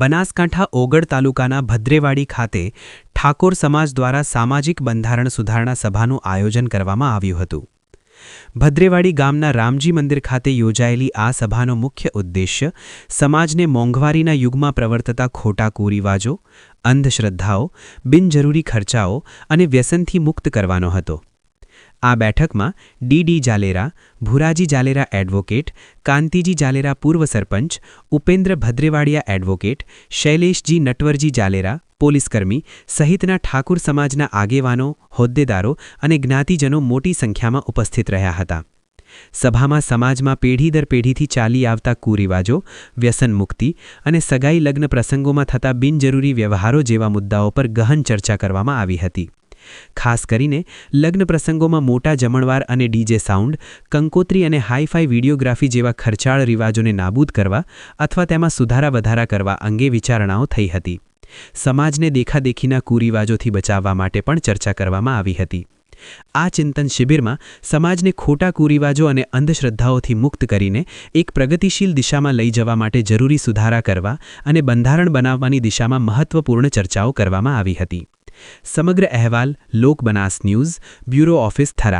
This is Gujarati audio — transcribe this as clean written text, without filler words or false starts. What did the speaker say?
બનાસકાંઠા ઓગળ તાલુકાના ભદ્રેવાડી ખાતે ઠાકોર સમાજ દ્વારા સામાજિક બંધારણ સુધારણા સભાનું આયોજન કરવામાં આવ્યું હતું। ભદ્રેવાડી ગામના રામજી મંદિર ખાતે યોજાયેલી આ સભાનો મુખ્ય ઉદ્દેશ્ય સમાજને મોંઘવારીના યુગમાં પ્રવર્તતા ખોટા કુરિવાજો, અંધશ્રદ્ધાઓ, બિનજરૂરી ખર્ચાઓ અને વ્યસનથી મુક્ત કરવાનો હતો। આ બેઠકમાં ડી જાલેરા, ભુરાજી જાલેરા એડવોકેટ, કાંતિજી જાલેરા પૂર્વ સરપંચ, ઉપેન્દ્ર ભદ્રેવાડિયા એડવોકેટ, શૈલેષજી નટવરજી જાલેરા પોલીસકર્મી સહિતના ઠાકુર સમાજના આગેવાનો, હોદ્દેદારો અને જ્ઞાતિજનો મોટી સંખ્યામાં ઉપસ્થિત રહ્યા હતા। સભામાં સમાજમાં પેઢી દર પેઢીથી ચાલી આવતા કુરિવાજો, વ્યસન મુક્તિ અને સગાઈ લગ્ન પ્રસંગોમાં થતા બિનજરૂરી વ્યવહારો જેવા મુદ્દાઓ પર ગહન ચર્ચા કરવામાં આવી હતી। ખાસ કરીને લગ્ન પ્રસંગોમાં મોટા જમણવાર અને ડીજે સાઉન્ડ, કંકોત્રી અને હાઈ-ફાઈ વિડીયોગ્રાફી જેવા ખર્ચાળ રિવાજોને નાબૂદ કરવા અથવા તેમાં સુધારા વધારા કરવા અંગે વિચારણાઓ થઈ હતી। સમાજને દેખાદેખીના કુરિવાજોથી બચાવવા માટે પણ ચર્ચા કરવામાં આવી હતી। આ ચિંતન શિબિરમાં સમાજને ખોટા કુરિવાજો અને અંધશ્રદ્ધાઓથી મુક્ત કરીને એક પ્રગતિશીલ દિશામાં લઈ જવા માટે જરૂરી સુધારા કરવા અને બંધારણ બનાવવાની દિશામાં મહત્વપૂર્ણ ચર્ચાઓ કરવામાં આવી હતી। સમગ્ર અહેવાલ લોક Banas news, bureau office Thara.